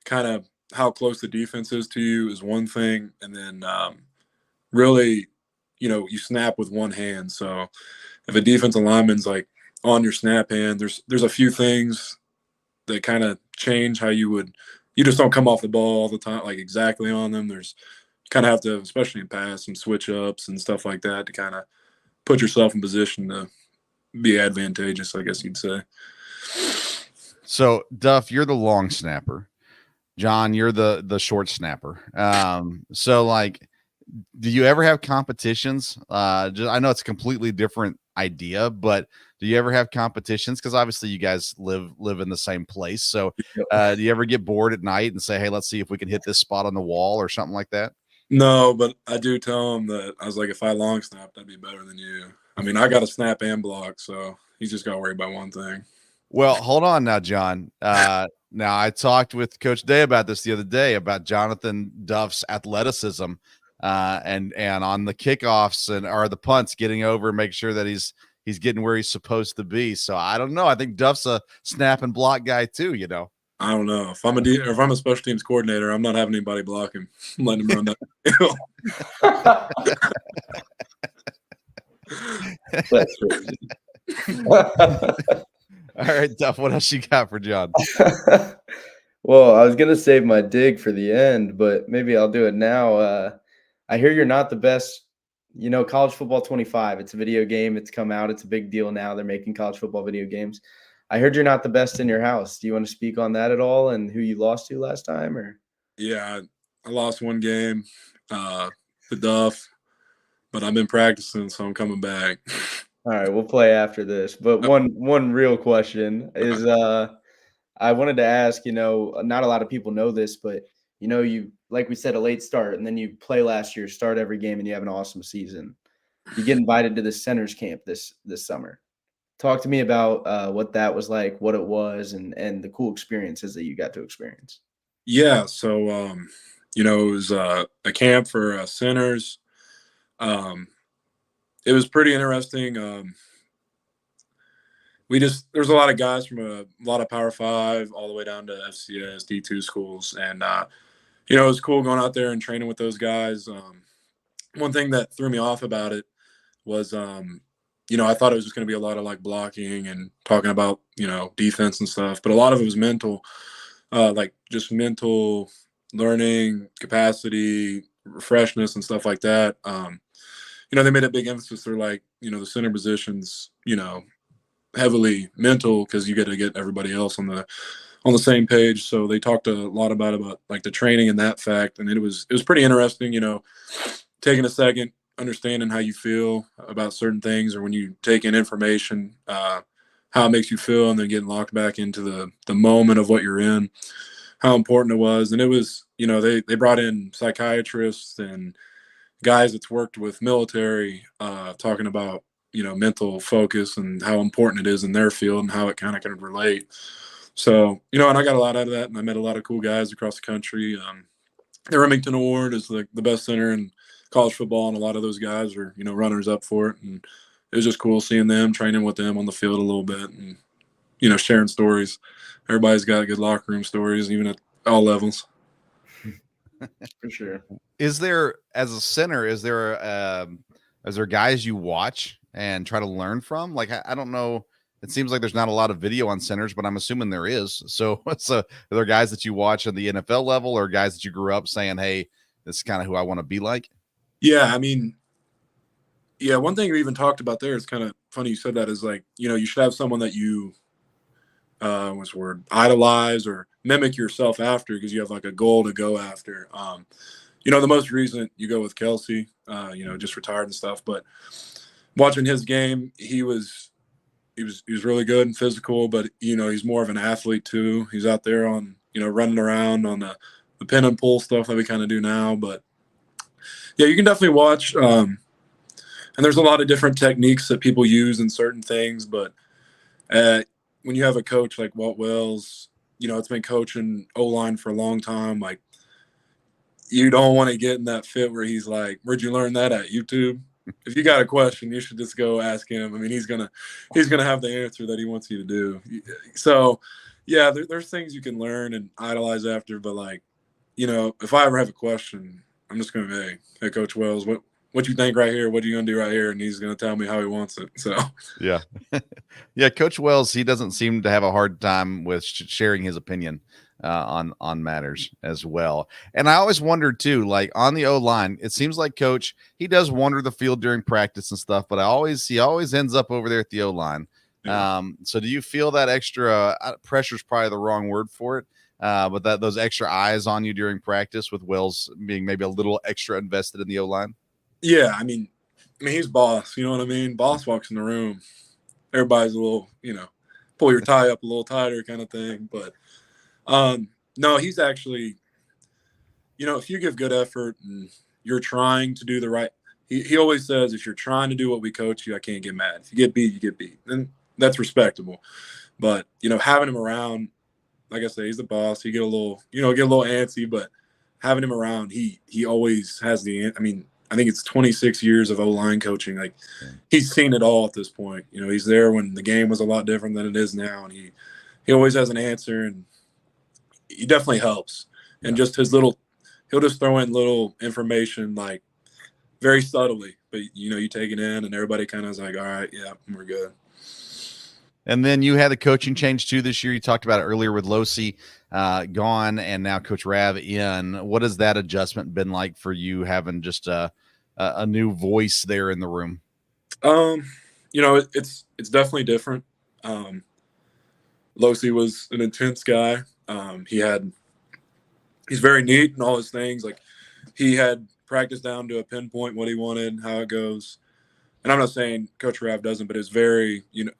kind of how close the defense is to you is one thing. And then really, you snap with one hand. So if a defensive lineman's like on your snap hand, there's a few things that kind of change how you just don't come off the ball all the time, like exactly on them. There's kind of have to, especially in pass, some switch ups and stuff like that to kind of put yourself in position to be advantageous, I guess you'd say. So Duff, you're the long snapper. John, you're the short snapper. So like, do you ever have competitions? I know it's a completely different idea, but do you ever have competitions? Because obviously you guys live in the same place. So do you ever get bored at night and say, hey, let's see if we can hit this spot on the wall or something like that? No, but I do tell him that I was like, if I long snapped, I'd be better than you. I mean, I got to snap and block, so he's just got to worry about one thing. Well, hold on now, John. Now I talked with Coach Day about this the other day, about Jonathan Duff's athleticism. and on the kickoffs or the punts, getting over, make sure that he's getting where he's supposed to be. So I don't know. I think Duff's a snap and block guy too. I don't know if I'm a special teams coordinator, I'm not having anybody block him. I'm letting him run that. That's crazy. All right, Duff, what else you got for John? Well, I was gonna save my dig for the end, but maybe I'll do it now. I hear you're not the best. College Football 25. It's a video game. It's come out. It's a big deal now. They're making college football video games. I heard you're not the best in your house. Do you want to speak on that at all and who you lost to last time? Or Yeah, I lost one game to Duff, but I've been practicing, so I'm coming back. all right, we'll play after this. But one real question is I wanted to ask, not a lot of people know this, but you, like we said, a late start, and then you play last year, start every game, and you have an awesome season. You get invited to the centers camp this summer. Talk to me about what that was like, what it was, and the cool experiences that you got to experience. Yeah, so it was a camp for centers. It was pretty interesting. There's a lot of guys from a lot of Power 5 all the way down to FCS, D2 schools, and it was cool going out there and training with those guys. One thing that threw me off about it was I thought it was just going to be a lot of like blocking and talking about, defense and stuff, but a lot of it was mental, like just mental learning capacity, freshness and stuff like that. They made a big emphasis. They're like, the center positions, heavily mental because you got to get everybody else on the same page. So they talked a lot about like the training and that fact. And it was pretty interesting, taking a second, understanding how you feel about certain things, or when you take in information, how it makes you feel, and then getting locked back into the moment of what you're in, how important it was. And it was, they brought in psychiatrists and guys that's worked with military, talking about, mental focus and how important it is in their field and how it kind of can relate. So, and I got a lot out of that, and I met a lot of cool guys across the country. The Remington Award is the best center in college football, and a lot of those guys are, runners up for it. And it was just cool seeing them, training with them on the field a little bit, and, sharing stories. Everybody's got good locker room stories, even at all levels. For sure. Is there, as a center, is there guys you watch and try to learn from? Like, I don't know. It seems like there's not a lot of video on centers, but I'm assuming there is. So are there guys that you watch at the NFL level, or guys that you grew up saying, hey, this is kind of who I want to be like? Yeah, one thing we even talked about there, is kind of funny you said that, is like, you should have someone that you idolize or mimic yourself after, because you have like a goal to go after. The most recent, you go with Kelsey, just retired and stuff, but watching his game, he was really good and physical, but he's more of an athlete too. He's out there on, running around on the pin and pull stuff that we kind of do now. But yeah, you can definitely watch. And there's a lot of different techniques that people use in certain things, but when you have a coach like Walt Wells, it's been coaching O-line for a long time. Like, you don't want to get in that fit where he's like, where'd you learn that at? YouTube? If you got a question, you should just go ask him. He's gonna have the answer that he wants you to do. So yeah, there's things you can learn and idolize after, but like, if I ever have a question, I'm just gonna be, hey, Coach Wells, what you think right here? What are you gonna do right here? And he's gonna tell me how he wants it. So yeah. Yeah, Coach Wells, he doesn't seem to have a hard time with sharing his opinion on matters as well. And I always wondered too, like on the O-line, it seems like Coach, he does wander the field during practice and stuff, but he always ends up over there at the O-line. Yeah. So do you feel that extra pressure is probably the wrong word for it, but that those extra eyes on you during practice, with Wells being maybe a little extra invested in the O-line? Yeah, he's boss. You know what I mean? Boss walks in the room, everybody's a little, pull your tie up a little tighter kind of thing. But no, he's actually, if you give good effort and you're trying to do the right, he always says, if you're trying to do what we coach you, I can't get mad. If you get beat, you get beat. And that's respectable. But, having him around, like I say, he's the boss. You get a little, antsy, but having him around, he always has I mean, I think it's 26 years of O-line coaching. Like, he's seen it all at this point. You know, he's there when the game was a lot different than it is now, and he always has an answer, and he definitely helps. And just his little – he'll just throw in little information, like, very subtly. But, you know, you take it in, and everybody kind of is like, all right, yeah, we're good. And then you had the coaching change too this year. You talked about it earlier with Losi gone, and now Coach Rav in. What has that adjustment been like for you, having just a new voice there in the room? You know, it's definitely different. Losi was an intense guy. He's very neat in all his things. Like, he had practice down to a pinpoint what he wanted, how it goes. And I'm not saying Coach Rav doesn't, but it's very, you know,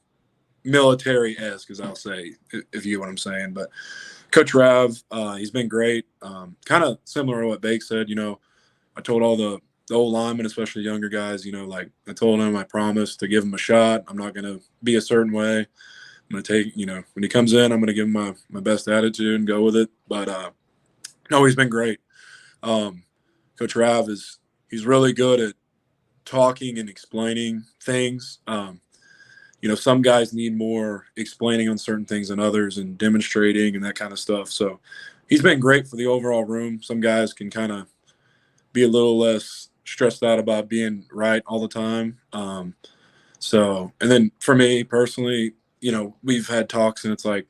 military-esque, as I'll say, if you get what I'm saying. But Coach Rav, he's been great. Kind of similar to what Bake said. You know, I told all the old linemen, especially younger guys, you know, like, I told them I promised to give him a shot. I'm not going to be a certain way. I'm going to take, you know, when he comes in, I'm going to give him my best attitude and go with it. But, no, he's been great. Coach Rav he's really good at talking and explaining things. You know, some guys need more explaining on certain things than others, and demonstrating and that kind of stuff. So he's been great for the overall room. Some guys can kind of be a little less stressed out about being right all the time. So, and then for me personally, you know, we've had talks, and it's like,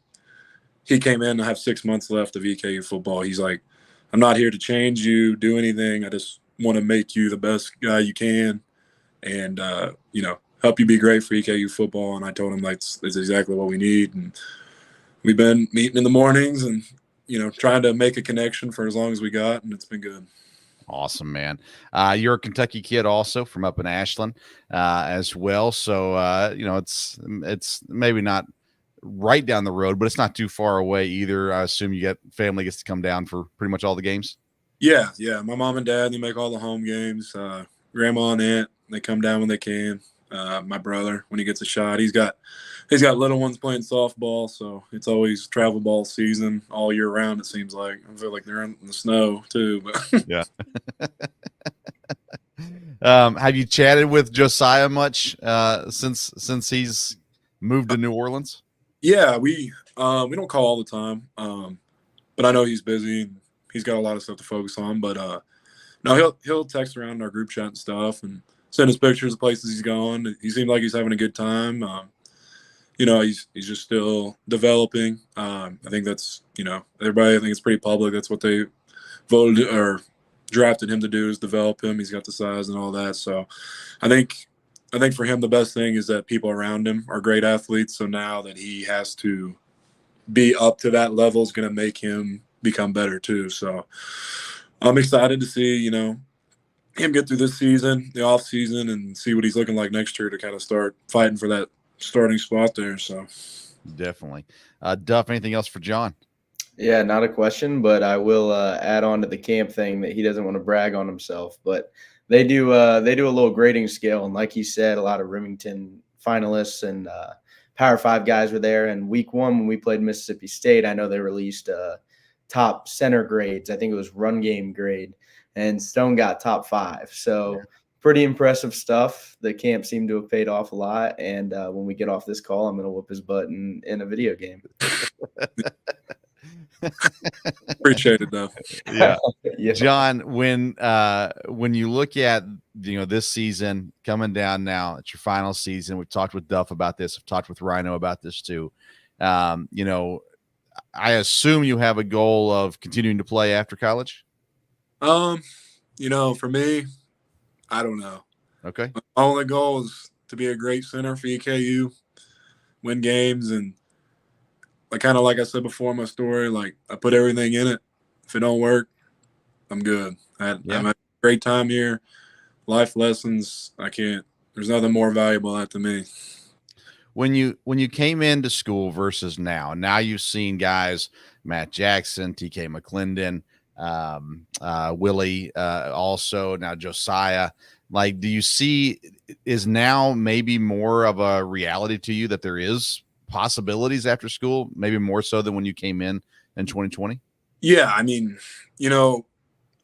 he came in, I have 6 months left of EKU football. He's like, I'm not here to change you, do anything. I just want to make you the best guy you can, and, you know, help you be great for EKU football. And I told him, like, that's exactly what we need. And we've been meeting in the mornings and, you know, trying to make a connection for as long as we got, and it's been good. Awesome, man. You're a Kentucky kid also, from up in Ashland as well. So, you know, it's maybe not right down the road, but it's not too far away either. I assume you family gets to come down for pretty much all the games. Yeah. My mom and dad, they make all the home games. Grandma and aunt, they come down when they can. My brother, when he gets a shot, he's got little ones playing softball, so it's always travel ball season all year round. It seems like. I feel like they're in the snow too, but yeah. Have you chatted with Josiah much since he's moved to New Orleans? Yeah, we don't call all the time, but I know he's busy. And he's got a lot of stuff to focus on, but no, he'll text around in our group chat and stuff, and send us pictures of places he's gone. He seemed like he's having a good time. You know, he's just still developing. I think that's, you know, everybody, I think it's pretty public. That's what they voted or drafted him to do, is develop him. He's got the size and all that. So I think for him, the best thing is that people around him are great athletes. So now that he has to be up to that level is going to make him become better too. So I'm excited to see, you know, him get through this season, the off season, and see what he's looking like next year to kind of start fighting for that starting spot there. So definitely. Duff, anything else for John? Yeah, not a question, but I will add on to the camp thing that he doesn't want to brag on himself, but they do a little grading scale, and like he said, a lot of Remington finalists and Power 5 guys were there. And week 1, when we played Mississippi State, I know they released top center grades. I think it was run game grade, and Stone got top 5. So pretty impressive stuff. The camp seemed to have paid off a lot. And when we get off this call, I'm going to whoop his butt in a video game. Appreciate it, though. Yeah. Yeah. John, when you look at, you know, this season coming down now, it's your final season. We've talked with Duff about this. I've talked with Rhino about this too. You know, I assume you have a goal of continuing to play after college. You know, for me, I don't know. Okay. My only goal is to be a great center for EKU, win games, and like I said before in my story, like, I put everything in it. If it don't work, I'm good. I'm having a great time here. Life lessons, there's nothing more valuable than that to me. When you came into school versus now you've seen guys, Matt Jackson, TK McClendon, Willie, also now Josiah. Like, do you see, is now maybe more of a reality to you that there is possibilities after school, maybe more so than when you came in 2020? Yeah, I mean, you know,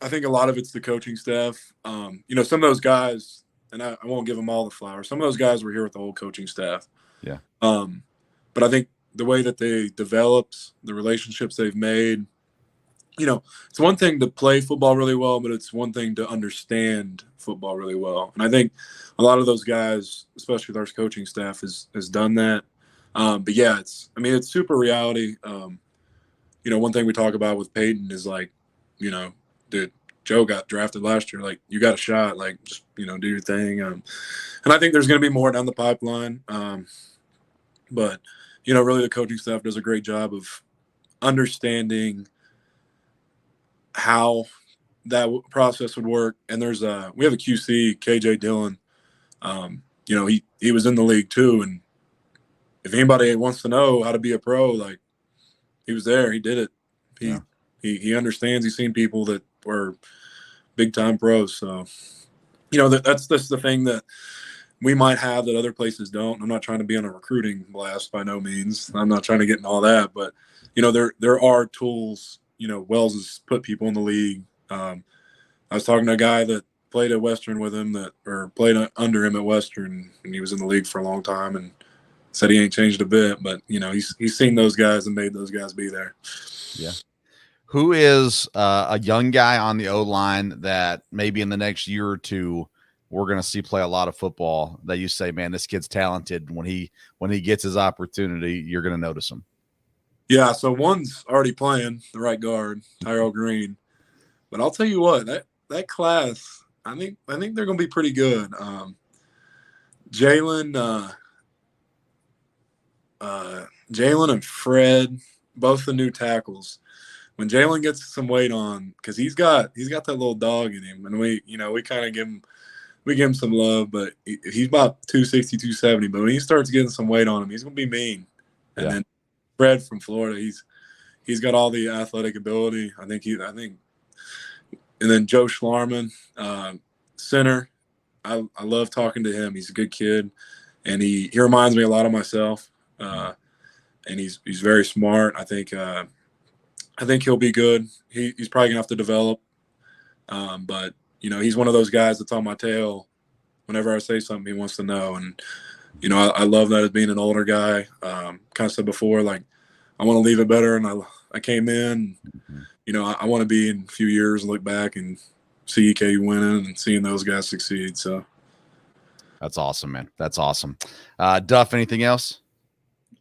I think a lot of it's the coaching staff. Some of those guys, and I won't give them all the flowers. Some of those guys were here with the whole coaching staff. Yeah. But I think the way that they developed, the relationships they've made, it's one thing to play football really well, but it's one thing to understand football really well. And I think a lot of those guys, especially with our coaching staff, has done that. But yeah, it's super reality. One thing we talk about with Peyton is like, dude, Joe got drafted last year. Like, you got a shot. Like, just, do your thing. And I think there's going to be more down the pipeline. But, really the coaching staff does a great job of understanding how that process would work. And we have a QC, KJ Dillon. He was in the league too. And if anybody wants to know how to be a pro, like, he was there, he did it. He understands. He's seen people that were big time pros. So, that's the thing that we might have that other places don't. I'm not trying to be on a recruiting blast by no means. I'm not trying to get in all that, but there are tools. Wells has put people in the league. I was talking to a guy that played at Western with him or played under him at Western, and he was in the league for a long time and said he ain't changed a bit, but he's seen those guys and made those guys be there. Yeah. Who is a young guy on the O-line that maybe in the next year or two we're going to see play a lot of football that you say, man, this kid's talented. When he gets his opportunity, you're going to notice him. Yeah, so one's already playing, the right guard, Tyrell Green. But I'll tell you what, that class, I think they're going to be pretty good. Jalen and Fred, both the new tackles. When Jalen gets some weight on, because he's got that little dog in him, and we kind of give him some love, but he's about 260, 270. But when he starts getting some weight on him, he's going to be mean. And then Fred from Florida, he's got all the athletic ability. I think, and then Joe Schlarman, center. I love talking to him. He's a good kid, and he reminds me a lot of myself. And he's very smart. I think he'll be good. He's probably gonna have to develop, but he's one of those guys that's on my tail. Whenever I say something, he wants to know, and I love that as being an older guy. Kind of said before, like, I want to leave it better, and I came in. I want to be in a few years and look back and see EKU winning and seeing those guys succeed. So that's awesome, man. That's awesome. Duff, anything else?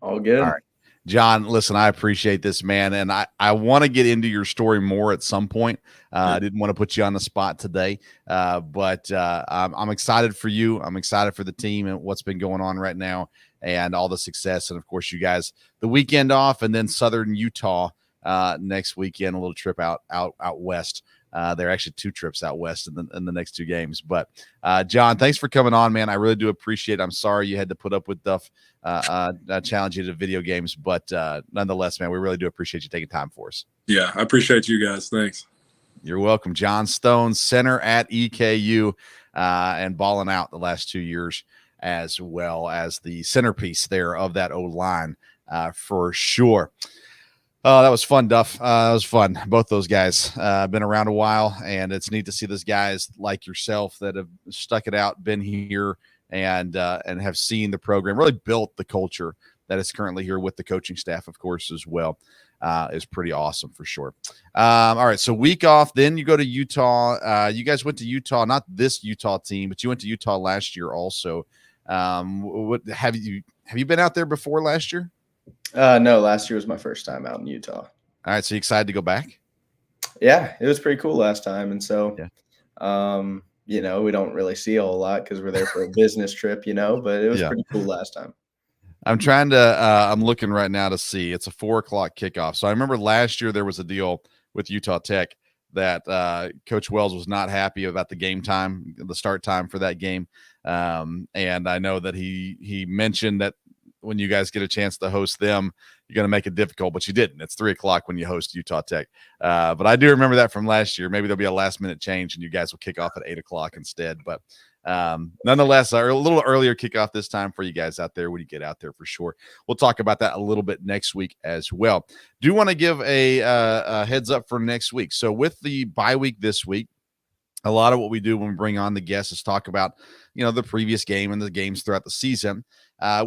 All good. All right. John, listen, I appreciate this, man, and I want to get into your story more at some point. I didn't want to put you on the spot today, but I'm excited for you. I'm excited for the team and what's been going on right now and all the success. And, of course, you guys, the weekend off and then Southern Utah next weekend, a little trip out west. There are actually 2 trips out west in the next 2 games. But, John, thanks for coming on, man. I really do appreciate it. I'm sorry you had to put up with Duff challenge you to video games. But nonetheless, man, we really do appreciate you taking time for us. Yeah, I appreciate you guys. Thanks. You're welcome. John Stone, center at EKU, and balling out the last 2 years as well as the centerpiece there of that O-line for sure. Oh, that was fun, Duff. That was fun. Both those guys been around a while, and it's neat to see those guys like yourself that have stuck it out, been here, and have seen the program really built the culture that is currently here with the coaching staff, of course, as well. Is pretty awesome for sure. All right, so week off, then you go to Utah. You guys went to Utah, not this Utah team, but you went to Utah last year also. What have you been out there before last year? No, last year was my first time out in Utah. All right, so you excited to go back? Yeah, it was pretty cool last time, and so, we don't really see a whole lot because we're there for a business trip, but it was pretty cool last time. I'm trying to I'm looking right now to see. It's a 4:00 kickoff. So I remember last year there was a deal with Utah Tech that Coach Wells was not happy about the game time, the start time for that game. And I know that he mentioned that when you guys get a chance to host them, you're going to make it difficult, but you didn't. It's 3:00 when you host Utah Tech. But I do remember that from last year. Maybe there'll be a last minute change and you guys will kick off at 8:00 instead. But Nonetheless, a little earlier kickoff this time for you guys out there when you get out there for sure. We'll talk about that a little bit next week as well. Do want to give a heads up for next week. So with the bye week this week, a lot of what we do when we bring on the guests is talk about, the previous game and the games throughout the season.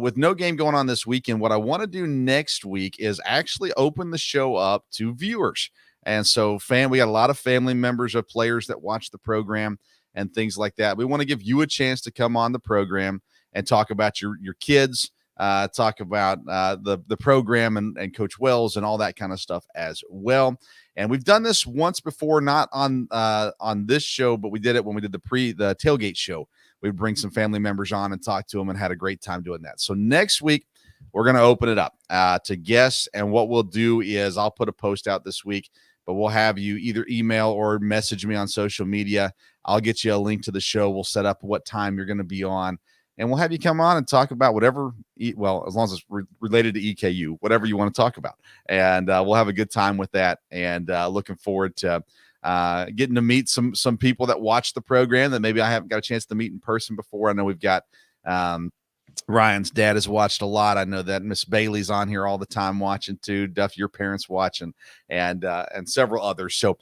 With no game going on this weekend, what I want to do next week is actually open the show up to viewers. And so we got a lot of family members of players that watch the program and things like that. We want to give you a chance to come on the program and talk about your kids, talk about the program and Coach Wells and all that kind of stuff as well. And we've done this once before, not on this show, but we did it when we did the tailgate show. We'd bring some family members on and talk to them and had a great time doing that. So next week, we're going to open it up to guests. And what we'll do is I'll put a post out this week, but we'll have you either email or message me on social media. I'll get you a link to the show. We'll set up what time you're going to be on, and we'll have you come on and talk about whatever, as long as it's related to EKU, whatever you want to talk about. And we'll have a good time with that, and looking forward to getting to meet some people that watch the program that maybe I haven't got a chance to meet in person before. I know we've got Ryan's dad has watched a lot. I know that Miss Bailey's on here all the time watching too. Duff, your parents watching, and several others. So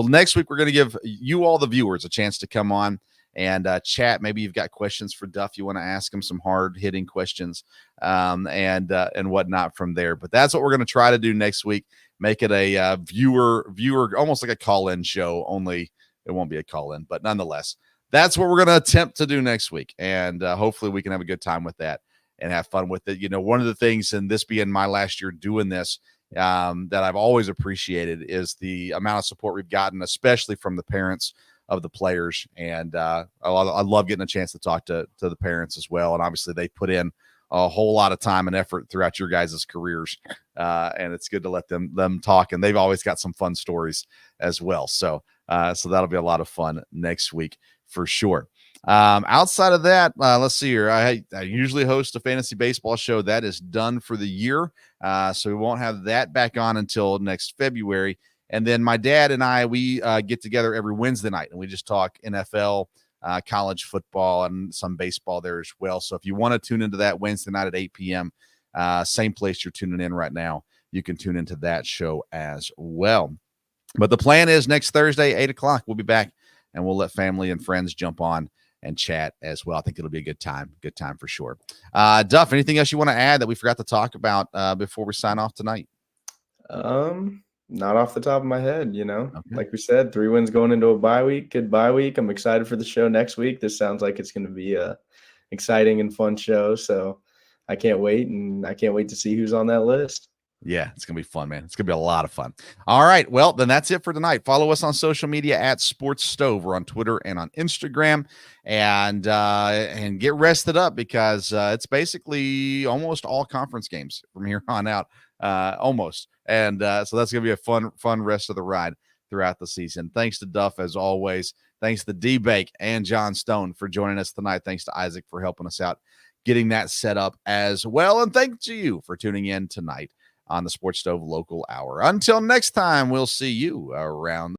next week we're going to give you all the viewers a chance to come on and chat. Maybe you've got questions for Duff. You want to ask him some hard hitting questions and whatnot from there. But that's what we're going to try to do next week. Make it a viewer, almost like a call-in show, only it won't be a call-in, but nonetheless, that's what we're going to attempt to do next week. And hopefully we can have a good time with that and have fun with it. One of the things, and this being my last year doing this, that I've always appreciated is the amount of support we've gotten, especially from the parents of the players. And I love getting a chance to talk to the parents as well. And obviously they put in a whole lot of time and effort throughout your guys' careers. And it's good to let them talk. And they've always got some fun stories as well. So that'll be a lot of fun next week for sure. Outside of that, let's see here. I usually host a fantasy baseball show that is done for the year. So we won't have that back on until next February. And then my dad and I, we get together every Wednesday night and we just talk NFL, college football, and some baseball there as well. So if you want to tune into that Wednesday night at 8 p.m., same place you're tuning in right now, you can tune into that show as well. But the plan is next Thursday, 8 o'clock, we'll be back and we'll let family and friends jump on and chat as well. I think it'll be a good time for sure. Duff, anything else you want to add that we forgot to talk about before we sign off tonight? Not off the top of my head, Okay. Like we said, 3 wins going into a bye week. Good bye week. I'm excited for the show next week. This sounds like it's going to be a exciting and fun show. So I can't wait, and I can't wait to see who's on that list. Yeah, it's going to be fun, man. It's going to be a lot of fun. All right. Well, then that's it for tonight. Follow us on social media at Sports Stove. We're on Twitter and on Instagram, and get rested up because it's basically almost all conference games from here on out, almost. And so that's going to be a fun rest of the ride throughout the season. Thanks to Duff, as always. Thanks to D-Bake and John Stone for joining us tonight. Thanks to Isaac for helping us out getting that set up as well. And thanks to you for tuning in tonight on the Sports Stove Local Hour. Until next time, we'll see you around